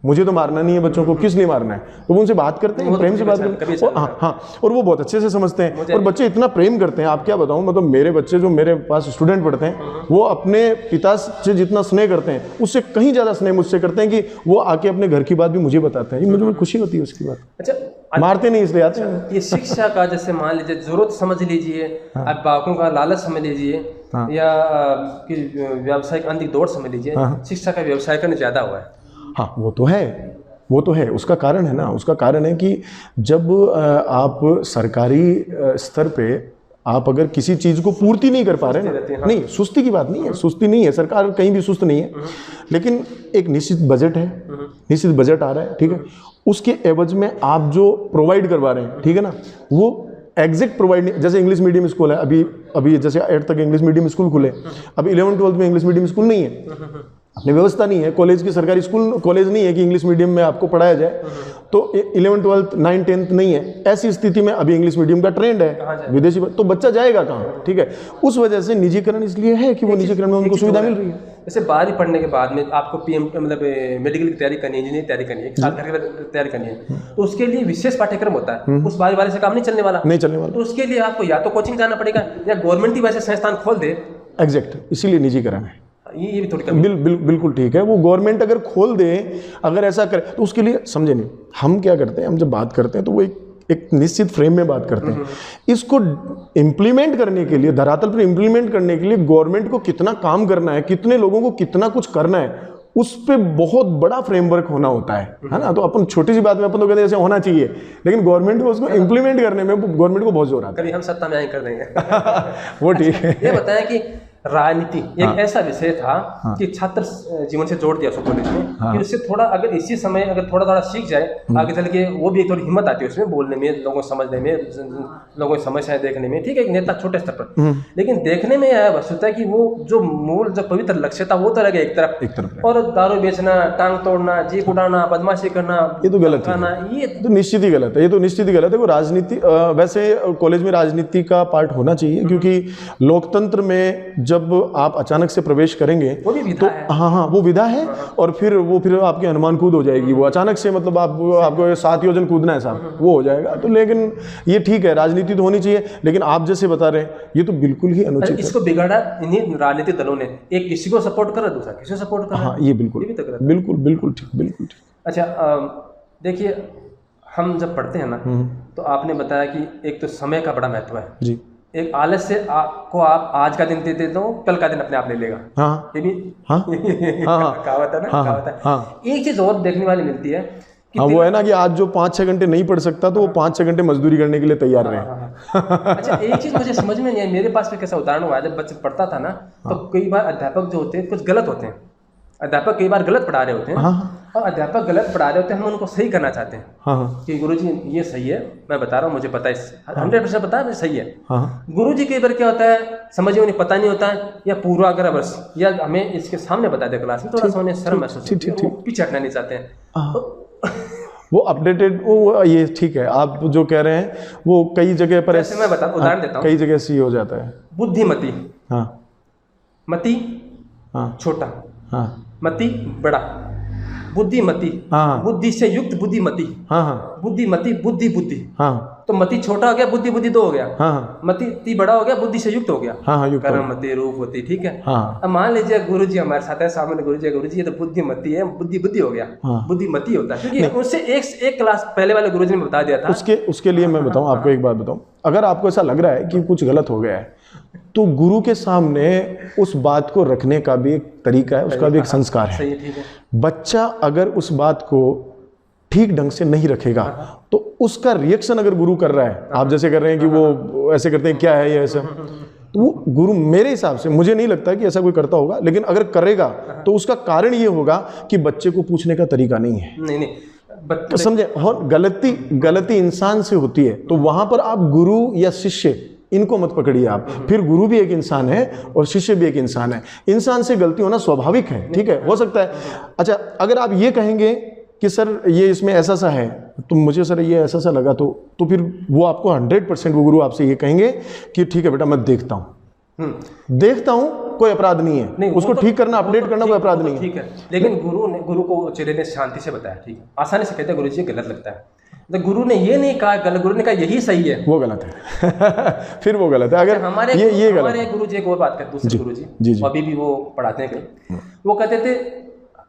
मुझे तो मारना नहीं है बच्चों को, किस लिए मारना है, तो वो उनसे बात करते हैं, प्रेम से बात करते हैं। हाँ, और वो बहुत अच्छे से समझते हैं, और बच्चे इतना प्रेम करते हैं, आप क्या बताऊं, मतलब मेरे बच्चे जो मेरे पास स्टूडेंट पढ़ते हैं, वो अपने पिता से जितना स्नेह करते हैं उससे कहीं ज्यादा स्नेह मुझसे करते हैं, कि वो आके अपने घर की बात भी मुझे बताते हैं, मुझे खुशी होती है उसकी बात। अच्छा, मारते नहीं इसलिए आते हैं। ये शिक्षा का जैसे मान लीजिए जरूरत समझ लीजिए, अभिभावकों का लालच समझ लीजिए, या व्यावसायिक अंधिक दौड़ समझ लीजिए, शिक्षा का व्यवसायीकरण ज्यादा हुआ है। हाँ, वो तो है। उसका कारण है ना, उसका कारण है कि जब आप सरकारी स्तर पे आप अगर किसी चीज़ को पूर्ति नहीं कर पा रहे ना, नहीं, सुस्ती की बात नहीं है, सुस्ती नहीं है, सरकार कहीं भी सुस्त नहीं है, लेकिन एक निश्चित बजट है, निश्चित बजट आ रहा है, ठीक है, उसके एवज में आप जो प्रोवाइड करवा रहे हैं, ठीक है ना, वो एग्जैक्ट प्रोवाइड नहीं। जैसे इंग्लिश मीडियम स्कूल है, अभी जैसे 8 तक इंग्लिश मीडियम स्कूल खुले, अभी 11-12 में इंग्लिश मीडियम स्कूल नहीं है, अपनी व्यवस्था नहीं है, कॉलेज की सरकारी स्कूल कॉलेज नहीं है कि इंग्लिश मीडियम में आपको पढ़ाया जाए, तो 11, 12, 9, 10 नहीं है। ऐसी स्थिति में अभी इंग्लिश मीडियम का ट्रेंड है, विदेशी, तो बच्चा जाएगा कहाँ, ठीक है। उस वजह से निजीकरण इसलिए है कि वो निजीकरण में उनको सुविधा मिल रही है। जैसे 12वीं पढ़ने के बाद में आपको PM मतलब मेडिकल की तैयारी करनी है, इंजीनियरिंग तैयारी करनी है, 1 साल की तैयारी करनी है, तो उसके लिए विशेष पाठ्यक्रम होता है, उस 12वीं वाले से काम नहीं चलने वाला, तो उसके लिए आपको या तो कोचिंग जाना पड़ेगा या गवर्नमेंट ही वैसे संस्थान खोल दे। एग्जैक्ट, इसीलिए निजीकरण है। ये भी थोड़ी कमी बिल्कुल ठीक है, वो गवर्नमेंट अगर खोल दे, अगर ऐसा करे तो उसके लिए समझे नहीं। हम क्या करते हैं, हम जब बात करते हैं तो वो एक निश्चित फ्रेम में बात करते हैं। इसको इम्प्लीमेंट करने के लिए, धरातल पर इम्प्लीमेंट करने के लिए गवर्नमेंट को कितना काम करना है, कितने लोगों को कितना कुछ करना है, उस पे बहुत बड़ा फ्रेमवर्क होना होता है ना। तो अपन छोटी सी बात में अपन तो कहते हैं ऐसे होना चाहिए, लेकिन गवर्नमेंट को उसको इम्प्लीमेंट करने में गवर्नमेंट को बहुत जोर आता है। कभी हम सत्ता में आए कर देंगे। वो ठीक है। ये बताएं कि राजनीति एक ऐसा विषय था कि छात्र जीवन से जोड़ दिया उसको कॉलेज में, कि उससे थोड़ा अगर इसी समय अगर थोड़ा थोड़ा सीख जाए आगे चल के, वो भी एक थोड़ी हिम्मत आती है उसमें बोलने में, लोगों को समझने में, लोगों की समस्याएं देखने में। ठीक है, एक नेता छोटे स्तर पर, लेकिन देखने में यह बस होता है कि वो जो मूल जो पवित्र लक्ष्य था वो तो लगे एक तरफ, और दारू बेचना, टांग तोड़ना, जीप उड़ाना, बदमाशी करना, ये तो गलत है, ये तो निश्चित ही गलत है, ये तो निश्चित ही गलत है। वो राजनीति, वैसे कॉलेज में राजनीति का पार्ट होना चाहिए, क्योंकि लोकतंत्र में जब आप अचानक से प्रवेश करेंगे तो हाँ वो विधा है, और फिर आपकी अनुमान कूद हो जाएगी। वो अचानक से मतलब आपको 7 योजन कूदना है साहब, वो हो जाएगा। तो लेकिन ये ठीक है, राजनीति तो होनी चाहिए, लेकिन आप जैसे बता रहे हैं ये तो बिल्कुल ही अनुचित है। इसको बिगाड़ा इन्हीं राजनीतिक दलों ने, एक किसी को सपोर्ट कर रहा, दूसरा किसी को सपोर्ट कर रहा। हाँ ये बिल्कुल बिल्कुल ठीक। अच्छा, देखिए हम जब पढ़ते हैं ना, तो आपने बताया कि एक तो समय का बड़ा महत्व है जी। एक आलस से आपको आप आज का दिन दे देते हो, कल का दिन अपने आप ले लेगा। हाँ ये भी कहावत है ना, कहावत है। हाँ। एक चीज और देखने वाली मिलती है कि वो है ना कि आज जो 5-6 घंटे नहीं पढ़ सकता, तो वो 5-6 घंटे मजदूरी करने के लिए तैयार रहे। अच्छा, एक चीज मुझे समझ में नहीं आई, मेरे पास भी कैसा उदाहरण हुआ है, जब बच्चे पढ़ता था ना, तो कई बार अध्यापक जो होते हैं कुछ गलत होते हैं, अध्यापक कई बार गलत पढ़ा रहे होते हैं, और अध्यापक गलत पढ़ा रहे होते हैं, हम उनको सही करना चाहते हैं कि गुरुजी ये सही है, मैं बता रहा हूँ, मुझे पता है, 100% पता है, मुझे सही है। गुरुजी कई बार क्या होता है, समझिए उन्हें पता नहीं होता है, या पूर्वाग्रह बस, या हमें इसके सामने बता दे क्लास में, थोड़ा सा उन्हें शर्म महसूस होती है, वो पीछे हटना नहीं चाहते हैं। वो अपडेटेड, वो ये ठीक है, आप जो कह रहे हैं वो कई जगह पर ऐसे, मैं बता उदाहरण देता हूँ, कई जगह से हो जाता है। बुद्धिमती, मती छोटा, मति बड़ा, बुद्धिमती, बुद्धि से युक्त बुद्धिमती, बुद्धिमती बुद्धि, तो मति छोटा हो गया, बुद्धि दो हो गया, मति बड़ा हो गया, बुद्धि से युक्त हो गया, कर्ममति, रूपवती। ठीक है, अब मान लीजिए गुरुजी हमारे साथ है, सामने गुरुजी ये तो बुद्धिमती है, बुद्धि हो गया, बुद्धिमती होता है, क्योंकि उससे एक क्लास पहले वाले गुरुजी ने बता दिया था। उसके लिए मैं बताऊं आपको, एक बात बताऊं, अगर आपको ऐसा लग रहा है कि कुछ गलत हो गया है, तो गुरु के सामने उस बात को रखने का भी एक तरीका है, उसका भी एक संस्कार है। सही, ठीक है। बच्चा अगर उस बात को ठीक ढंग से नहीं रखेगा, तो उसका रिएक्शन अगर गुरु कर रहा है, आप जैसे कर रहे हैं कि वो ऐसे करते हैं, क्या है ये ऐसा, तो वो गुरु, मेरे हिसाब से, मुझे नहीं लगता कि ऐसा कोई करता होगा, लेकिन अगर करेगा तो उसका कारण ये होगा कि बच्चे को पूछने का तरीका नहीं है। नहीं समझे, और गलती इंसान से होती है, तो वहां पर आप गुरु या शिष्य इनको मत पकड़िए आप। फिर गुरु भी एक इंसान है और शिष्य भी एक इंसान है, इंसान से गलती होना स्वाभाविक है, ठीक है, हो सकता है। अच्छा, अगर आप ये कहेंगे कि सर ये इसमें ऐसा सा है, तो मुझे सर ये ऐसा सा लगा, तो फिर वो आपको 100% वो गुरु आपसे ये कहेंगे कि ठीक है बेटा मैं देखता हूँ, कोई अपराध नहीं है, उसको ठीक करना, अपडेट करना कोई अपराध नहीं है, ठीक है। लेकिन गुरु को चेले ने शांति से बताया, ठीक है, आसानी से कहते हैं गुरु जी गलत लगता है, तो गुरु ने ये नहीं कहा गलत, गुरु ने कहा यही सही है, वो गलत है। फिर वो गलत है। अगर हमारे गुरु जी एक और बात करते, दूसरे गुरु जी अभी भी वो पढ़ाते हैं कहीं, वो कहते थे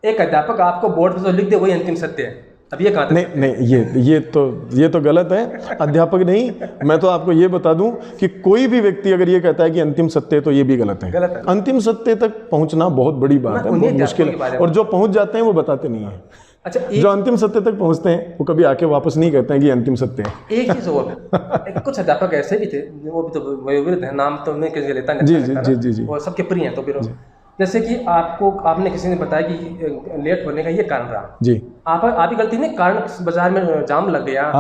एक अध्यापक आपको बोर्ड पे तो लिख दे वही अंतिम सत्य है। अब ये कहा नहीं, ये तो गलत है। अध्यापक नहीं, मैं तो आपको ये बता दूं कि कोई भी व्यक्ति अगर ये कहता है कि अंतिम सत्य है, तो ये भी गलत है। अंतिम सत्य तक पहुंचना बहुत बड़ी बात है, बहुत मुश्किल है, और जो पहुंच जाते हैं वो बताते नहीं है। अच्छा, जो अंतिम सत्य तक पहुंचते हैं वो कभी आके वापस नहीं कहते हैं कि अंतिम सत्य है। एक चीज और, कुछ अध्यापक ऐसे भी थे, वो भी तो वयोवृद्ध है, नाम तो मैं किसी लेता नहीं, जी, वो सबके प्रिय हैं। तो फिर जैसे कि आपने किसी ने बताया कि लेट होने का ये कारण रहा जी, आप ही गलती नहीं, कारण बाजार में जाम लग गया,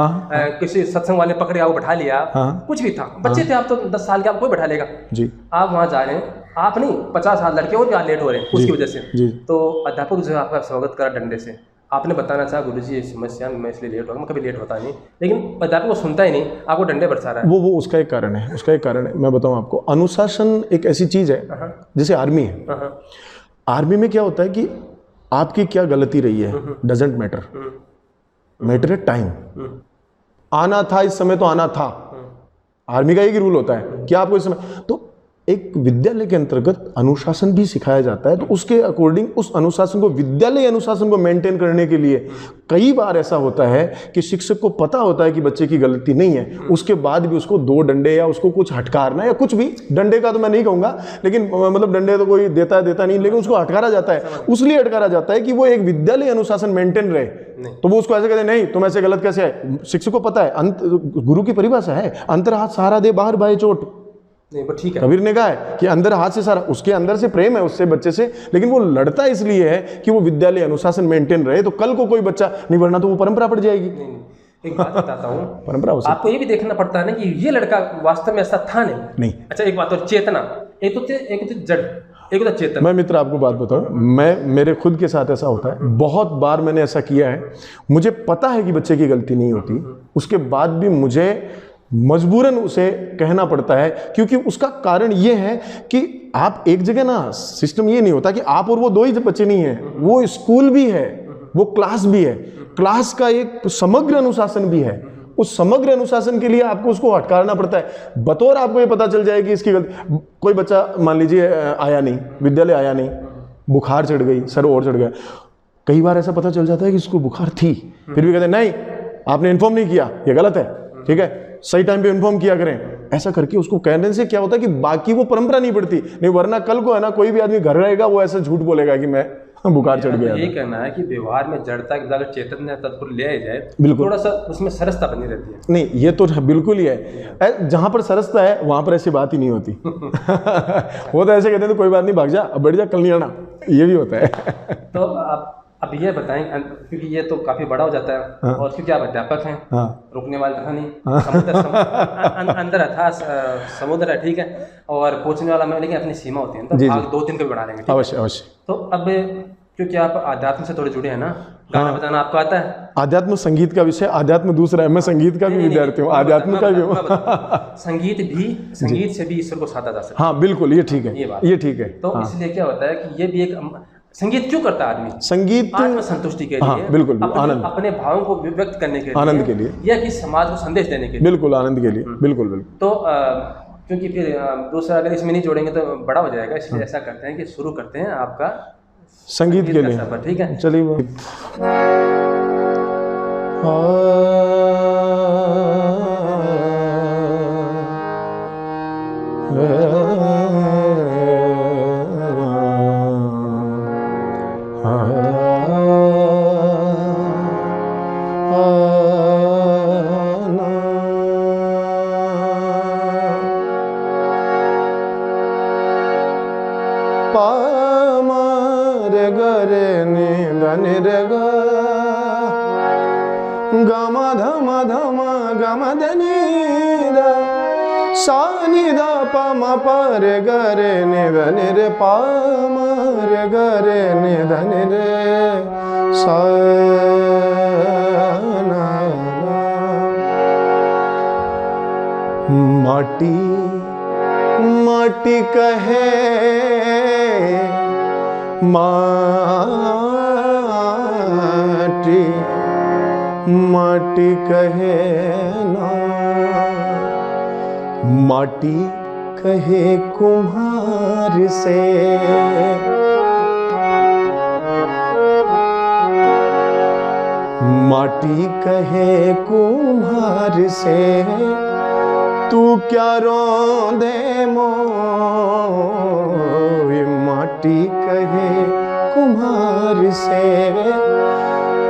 किसी सत्संग वाले पकड़े, वो बैठा लिया, कुछ भी था, बच्चे थे आप, तो 10 साल के, आप कोई बैठा लेगा जी, आप वहां जा रहे हैं, आप नहीं 50 साल लड़के और यहाँ लेट हो रहे हैं उसकी वजह से, तो अध्यापक जो है आपका स्वागत करा डंडे से, आपने बताना चाहा गुरुजी ये समस्या, मैं इसलिए लेट हो गया, मैं कभी लेट होता नहीं, लेकिन अध्यापक को सुनता ही नहीं, आपको डंडे बरसा रहा है। वो उसका एक कारण है, मैं बताऊं आपको, अनुशासन एक ऐसी चीज है, जैसे आर्मी है, आर्मी में क्या होता है कि आपकी क्या गलती रही है डजेंट मैटर, मैटर है टाइम, आना था इस समय तो आना था, आर्मी का एक रूल होता है कि आपको इस समय, तो एक विद्यालय के अंतर्गत अनुशासन भी सिखाया जाता है, तो उसके अकॉर्डिंग उस अनुशासन को, विद्यालय अनुशासन को मेंटेन करने के लिए कई बार ऐसा होता है कि शिक्षक को पता होता है कि बच्चे की गलती नहीं है, उसके बाद भी उसको 2 डंडे या उसको कुछ हटकारना या कुछ भी, डंडे का तो मैं नहीं कहूँगा, लेकिन मतलब डंडे तो कोई देता नहीं, लेकिन उसको हटकारा जाता है। उसलिए हटकारा जाता है कि वो एक विद्यालय अनुशासन मेंटेन रहे। तो वो उसको ऐसे कहते नहीं, तुम ऐसे गलत कैसे है। शिक्षक को पता है, गुरु की परिभाषा है, अंतर हाथ सहारा दे, बाहर बाहे चोट। नहीं, पर ठीक है, कबीर ने कहा है कि अंदर हाथ से सारा, उसके अंदर से प्रेम है उससे, बच्चे से, लेकिन वो लड़ता इसलिए है कि वो विद्यालय अनुशासन मेंटेन रहे, तो कल को कोई बच्चा नहीं, वरना तो वो परंपरा पड़ जाएगी। नहीं, एक बात बताता हूँ, परंपरा हो सकती आपको ये भी देखना पड़ता है ना कि ये लड़का वास्तव में ऐसा था नहीं। अच्छा, एक बात और, चेतना, एक तो जड़, एक तो चेतना। मैं मित्र आपको बात बताऊं, मेरे खुद के साथ ऐसा होता है, बहुत बार मैंने ऐसा किया है। मुझे पता है कि बच्चे की गलती नहीं होती, उसके बाद भी मुझे मजबूरन उसे कहना पड़ता है, क्योंकि उसका कारण ये है कि आप एक जगह ना, सिस्टम ये नहीं होता कि आप और वो 2 ही बच्चे नहीं है, वो स्कूल भी है, वो क्लास भी है, क्लास का एक समग्र अनुशासन भी है। उस समग्र अनुशासन के लिए आपको उसको हटकारना पड़ता है। बतौर आपको ये पता चल जाए कि इसकी गलती, कोई बच्चा मान लीजिए आया नहीं, विद्यालय आया नहीं, बुखार चढ़ गई, सर और चढ़ गया, कई बार ऐसा पता चल जाता है कि इसको बुखार थी, फिर भी कहते हैं नहीं, आपने इन्फॉर्म नहीं किया, ये गलत है, ठीक है, सही टाइम पे इन्फॉर्म किया करें। ऐसा करके उसको कहने से क्या होता है कि बाकी वो परंपरा नहीं पड़ती, नहीं वरना कल को है ना, कोई भी आदमी घर रहेगा, वो ऐसा झूठ बोलेगा कि मैं बुखार चढ़ गया। ये कहना है कि व्यवहार में जड़ता के बजाय चैतन्य तत्व ले आया जाए, बिल्कुल, थोड़ा सा उसमें सरसता बनी रहती है। नहीं, ये तो बिल्कुल ही है, जहां पर सरसता है वहां पर ऐसी बात ही नहीं होती। वो तो ऐसे कहते हैं तो कोई बात नहीं, भाग जा, अब बैठ जा, कल नहीं आना, ये भी होता है। तो अब ये बताएं, क्योंकि ये तो काफी बड़ा हो जाता है। हाँ। और क्योंकि आप अध्यापक हैं। हाँ। रुकने वाला था नहीं। हाँ। अंदर था समुद्र है, ठीक है, और पहुंचने वाला मैं, लेकिन अपनी सीमा होती है, तो भाग 2-3 का भी बढ़ा लेंगे। अवश्य अवश्य। तो अब क्योंकि आप आध्यात्म से थोड़े जुड़े हैं ना, गाना बजाना आपको आता है? आध्यात्म संगीत का विषय, आध्यात्म दूसरा है, मैं संगीत का भी विद्यार्थी हूँ, आध्यात्म का भी हूँ। संगीत से भी ईश्वर को साधा जा सकता है। हाँ बिल्कुल, ये ठीक है, ये ठीक है। तो इसलिए क्या होता है कि ये भी एक, संगीत क्यों करता है आदमी? संगीत आत्म संतुष्टि के लिए। हाँ, बिल्कुल, आनंद, अपने भावों को व्यक्त करने के लिए, आनंद के लिए, या कि समाज को संदेश देने के लिए। बिल्कुल, आनंद के लिए, बिल्कुल बिल्कुल। तो क्योंकि फिर दूसरा अगर इसमें नहीं जोड़ेंगे तो बड़ा हो जाएगा, इसलिए ऐसा करते हैं कि शुरू करते हैं आपका संगीत के लिए सफर, ठीक है? चलिए। पर गरे निधन रे पाम रे गरे निधन रे सा माटी माटी कहे माटी माटी कहे ना, माटी कहे कुम्हार से माटी कहे कुम्हार से, तू क्या रोंदे मोय। माटी कहे कुम्हार से,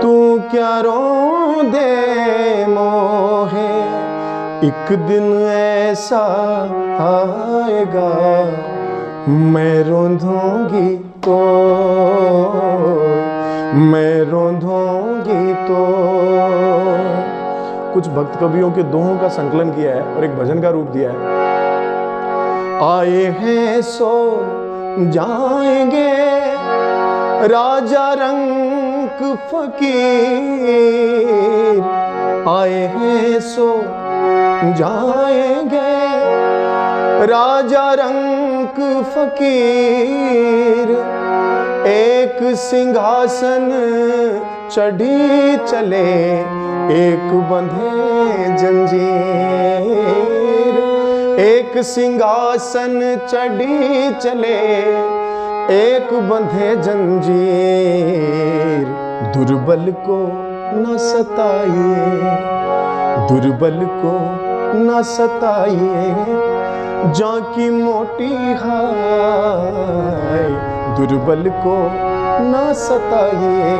तू क्या रोंदे मोहे। एक दिन ऐसा आएगा मैं रोंधूंगी तो, मैं रोंधूंगी तो। कुछ भक्त कवियों के दोहों का संकलन किया है और एक भजन का रूप दिया है। आए हैं सो जाएंगे राजा रंक फकीर, आए हैं सो जाएंगे राजा रंक फकीर। एक सिंहासन चढ़ी चले, एक बंधे जंजीर। एक सिंहासन चढ़ी चले, एक बंधे जंजीर। दुर्बल को न सताइए, दुर्बल को न सताइए, जाकी मोटी हाय। दुर्बल को न सताइए,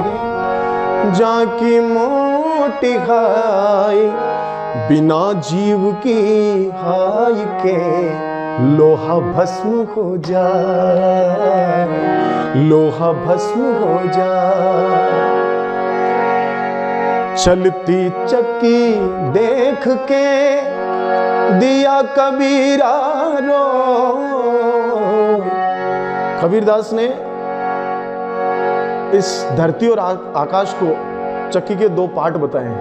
जाकी मोटी हाय। बिना जीव की हाय के लोहा भस्म हो जाए, लोहा भस्म हो जाए। चलती चक्की देख के दिया कबीरा रो। कबीरदास ने इस धरती और आकाश को चक्की के दो पार्ट बताए हैं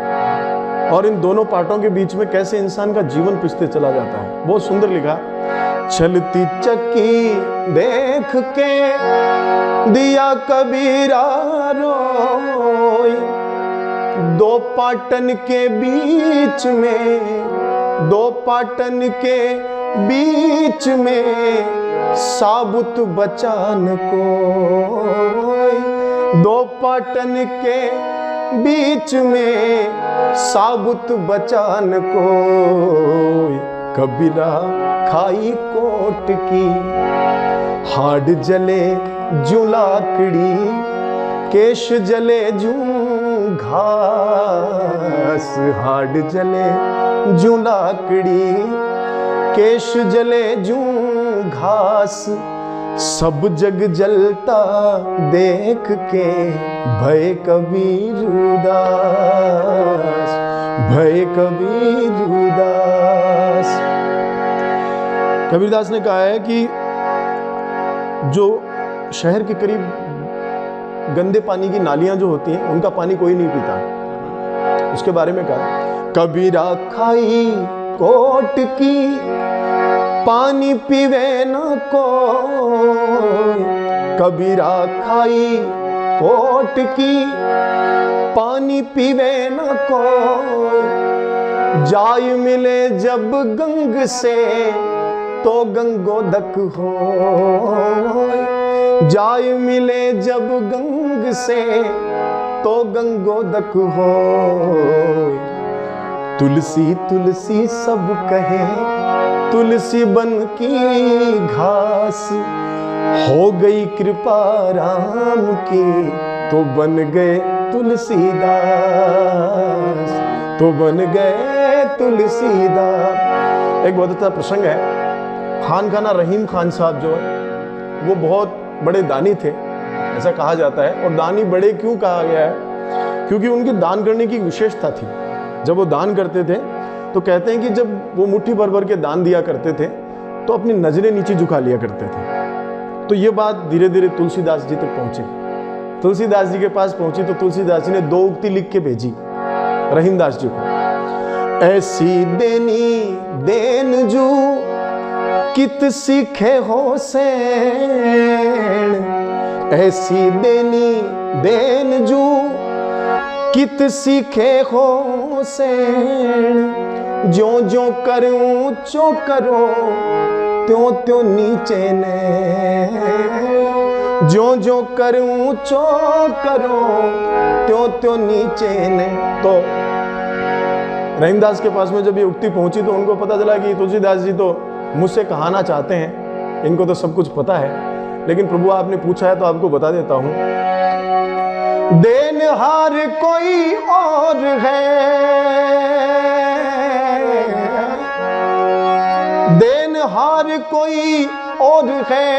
और इन दोनों पार्टों के बीच में कैसे इंसान का जीवन पिसते चला जाता है। बहुत सुंदर लिखा। चलती चक्की देख के दिया कबीरा रोए, दो पाटन के बीच में, दो पाटन के बीच में साबुत बचान कोई। दो पाटन के बीच में साबुत बचान कोई। कबीरा खाई कोट की हाड जले जू लाकड़ी, केश जले जू घास। हाड जले जू लाकड़ी, केश जले जू घास। सब जग जलता देख के भय कबीर उदास, भय कबीर उदास। कबीरदास ने कहा है कि जो शहर के करीब गंदे पानी की नालियां जो होती हैं उनका पानी कोई नहीं पीता। उसके बारे में कहा, कबीरा खाई कोट की पानी पीवे न कोई। कबीरा खाई कोट की पानी पीवे न कोई। जाय मिले जब गंग से तो गंगोदक हो। जाय मिले जब गंग से तो गंगोदक हो। तुलसी तुलसी सब कहे, तुलसी बन की घास। हो गई कृपा राम की तो बन गए तुलसीदास, तो बन गए तुलसीदास। एक बहुत अच्छा प्रसंग है। खान खाना रहीम खान साहब जो है वो बहुत बड़े दानी थे, ऐसा कहा जाता है। और दानी बड़े क्यों कहा गया है? क्योंकि उनकी दान करने की विशेषता थी। जब वो दान करते थे तो कहते हैं कि जब वो मुट्ठी भर भर के दान दिया करते थे तो अपनी नजरें नीचे झुका लिया करते थे। तो ये बात धीरे धीरे तुलसीदास जी तक पहुंची। तुलसीदास जी के पास पहुंची तो तुलसीदास जी ने दो उक्ति लिख के भेजी रहीमदास जी को। ऐसी देनी देन जू कित सीखे हो सैन। ऐसी देनी देन जू कित सीखे हो सैन। ज्यों ज्यों करूं चो करो त्यों त्यों नीचे ने। ज्यों ज्यों करूं चो करो त्यों त्यों नीचे ने। तो रहीमदास के पास में जब ये उक्ति पहुंची तो उनको पता चला कि तुलसीदास जी तो मुझसे कहाना चाहते हैं, इनको तो सब कुछ पता है, लेकिन प्रभु आपने पूछा है तो आपको बता देता हूं। देनहार कोई और है, देनहार कोई और है,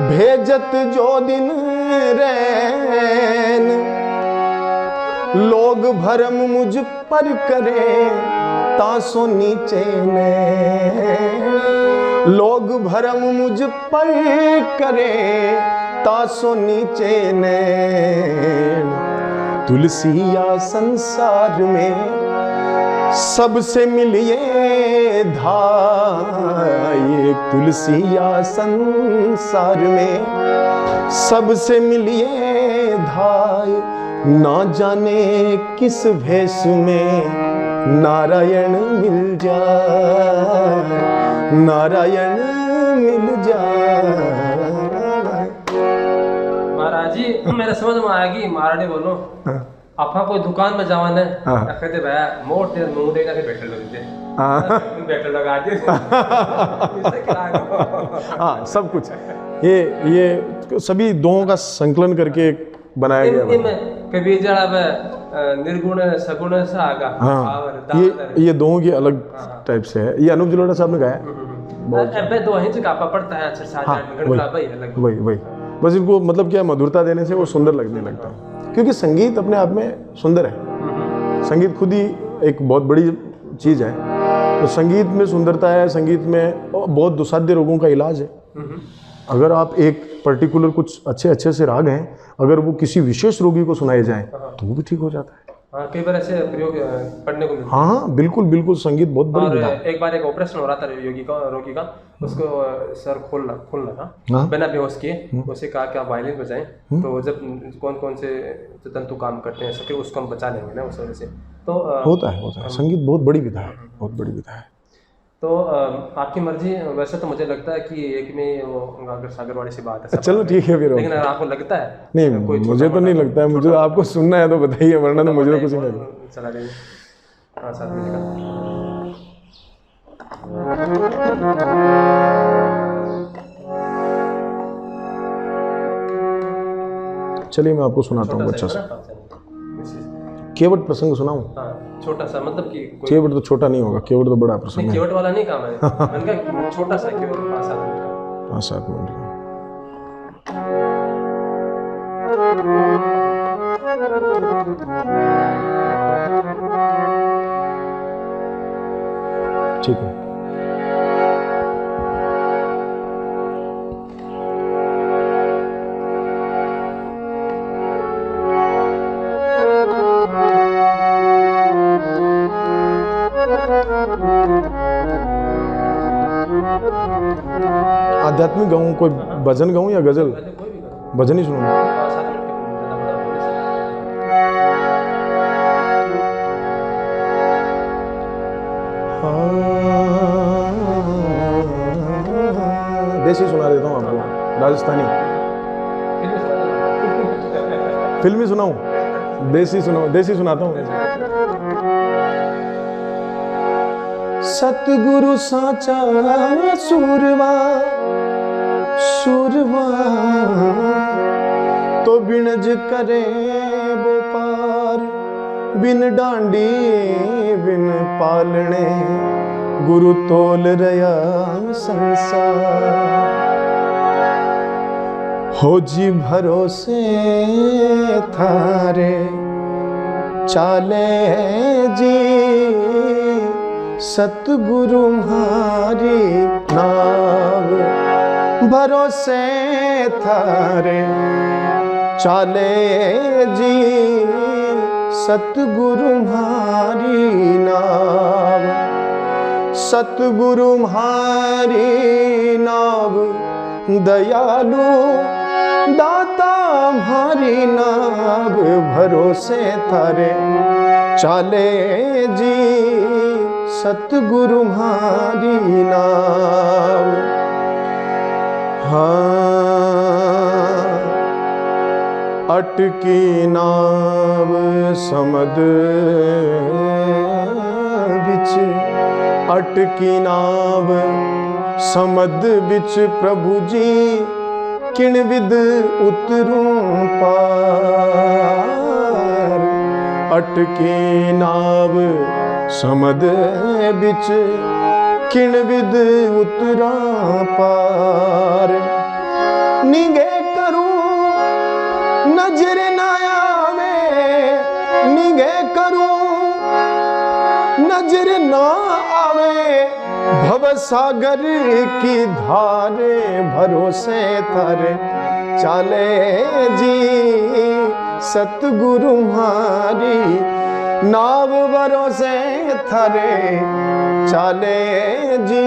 भेजत जो दिन रैन। लोग भरम मुझ पर करे तासो नीचे ने। लोग भरम मुझ पर करे तासो नीचे ने। तुलसिया संसार में सबसे मिलिए धाय। तुलसिया संसार में सबसे मिलिए धाय। ना जाने किस भेष में नारायण मिल जाए, नारायण मिल जाए। महाराज जी मेरे समझ में आएगी माराठी बोलो। आपा कोई दुकान में जावन है, कहते भैया मोट दे मुंह देना के बैठे लोग दे, बैठे लगा दे। हाँ, सब कुछ ये सभी दोहों का संकलन करके बनाया गया है। कभी जरा निर्गुण सगुण से आगा। हाँ, ये दोहों की अलग टाइप से है। ये अनूप जलोटा साहब ने गाया है। दो ही कापा पड़ता है, अच्छा 7-8 घंटा भाई अलग। वही बस इनको मतलब क्या मधुरता देने से वो सुंदर लगने लगता है, क्योंकि संगीत अपने आप में सुंदर है। संगीत खुद ही एक बहुत बड़ी चीज़ है। तो संगीत में सुंदरता है, संगीत में बहुत दुसाध्य रोगों का इलाज है। अगर आप एक पर्टिकुलर कुछ अच्छे से राग हैं, अगर वो किसी विशेष रोगी को सुनाए जाएं तो वो भी ठीक हो जाता है। हाँ, कई बार ऐसे प्रयोग पढ़ने को मिलता है। हाँ बिल्कुल, संगीत बहुत बड़ी विधा है। एक बार एक ऑपरेशन हो रहा था रोगी का, उसको सर खोलना था बिना बेहोश किए। उसे कहा कि आप वायलिन बजाएं, तो जब कौन से तंतु काम करते हैं सके उसको हम बचा लेंगे ना उस वजह से। तो होता है। संगीत बहुत बड़ी विधा है, बहुत बड़ी विधा है। तो आपकी मर्जी। वैसे तो मुझे लगता है कि एक में वो सागरवाड़ी से बात है। चलो ठीक है फिर। लेकिन अगर आपको लगता है नहीं, मुझे तो नहीं लगता है। मुझे आपको सुनना है तो बताइए, वरना तो मुझे तो कुछ नहीं लगता। चला रही। हाँ, 7 मिनट का। चलिए मैं आपको सुनाता हूँ अच्छा सा केवट प्रसंग सुनाऊं। हाँ, छोटा सा, मतलब कि केवट तो छोटा नहीं होगा, केवट तो बड़ा प्रसंग है। केवट वाला नहीं काम है, मैंने कहा छोटा सा केवट 5-7 मिनट का। 5-7 मिनट का। ठीक है। आध्यात्मिक गाऊं, कोई भजन गाऊं या गजल? भजन ही सुनूं। देसी सुना देता हूँ आपको, राजस्थानी। फिल्मी सुनाऊं? देसी सुनाता हूँ। सतगुरु साचा सूरवा तो बिनज करे वो पार, बिन डांडी बिन पालने गुरु तोल रया संसार। हो जी भरोसे थारे चाले जी, सतगुरु म्हारी नाव भरोसे थारे चाले जी, सतगुरु म्हारी नाव। सतगुरु म्हारी नाव दयालु दाता म्हारी नाव, भरोसे थारे चाले जी, सतगुरु म्हारी नाव। हाँ, अटकी नाव समद बिच, अटकी नाव समद बिच प्रभु जी, किण विद उतरूं पार। अटकी नाव समद बिच, किण विद उतरा पार। निगे करूं नजर ना आवे, निगे करूं नजर ना आवे, भव सागर की धारे भरोसे थारे चाले जी, सतगुरु म्हारी नाव भरोसे थारे चाले जी,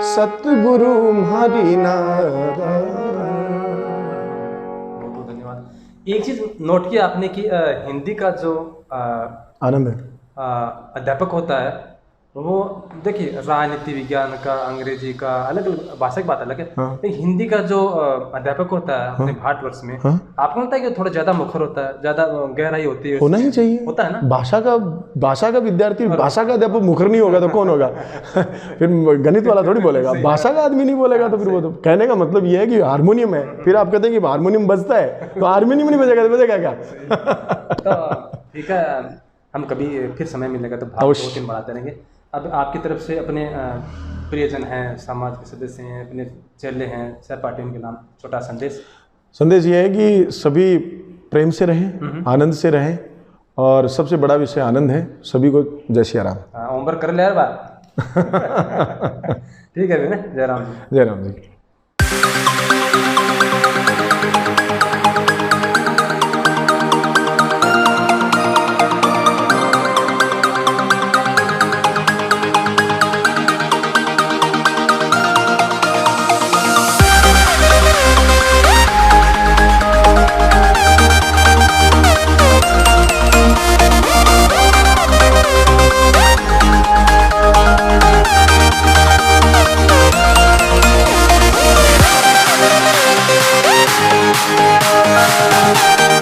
सतगुरु म्हारी नाव। बहुत धन्यवाद। एक चीज नोट किया आपने कि हिंदी का जो आनंद है, अध्यापक होता है वो देखिए राजनीति विज्ञान का, अंग्रेजी का, अलग अलग भाषा की बात अलग है। लेकिन हिंदी का जो अध्यापक होता है अपने भारतवर्ष में, आपको लगता है कि थोड़ा ज्यादा मुखर होता है, ज्यादा गहराई होती है? होना ही चाहिए, होता है ना। भाषा का विद्यार्थी, भाषा का अध्यापक मुखर नहीं होगा तो कौन होगा? फिर गणित वाला थोड़ी बोलेगा, भाषा का आदमी नहीं बोलेगा तो फिर वो तो कहने का मतलब ये है कि हारमोनियम है, फिर आप कहते हैं कि हारमोनियम बजता है तो हारमोनियम नहीं बजेगा तो बजेगा क्या? तो ठीक है, हम कभी फिर समय मिलेगा तो भाग 2-3 बढ़ाते रहेंगे। अब आपकी तरफ से अपने प्रियजन हैं, समाज के सदस्य हैं, अपने चेले हैं, सहपाठी, उनके नाम छोटा संदेश ये है कि सभी प्रेम से रहें, आनंद से रहें, और सबसे बड़ा विषय आनंद है। सभी को जय श्री राम। उम्र कर ले यार बात। ठीक है भैया, जय राम जी। जय Ram ji. We'll be right back.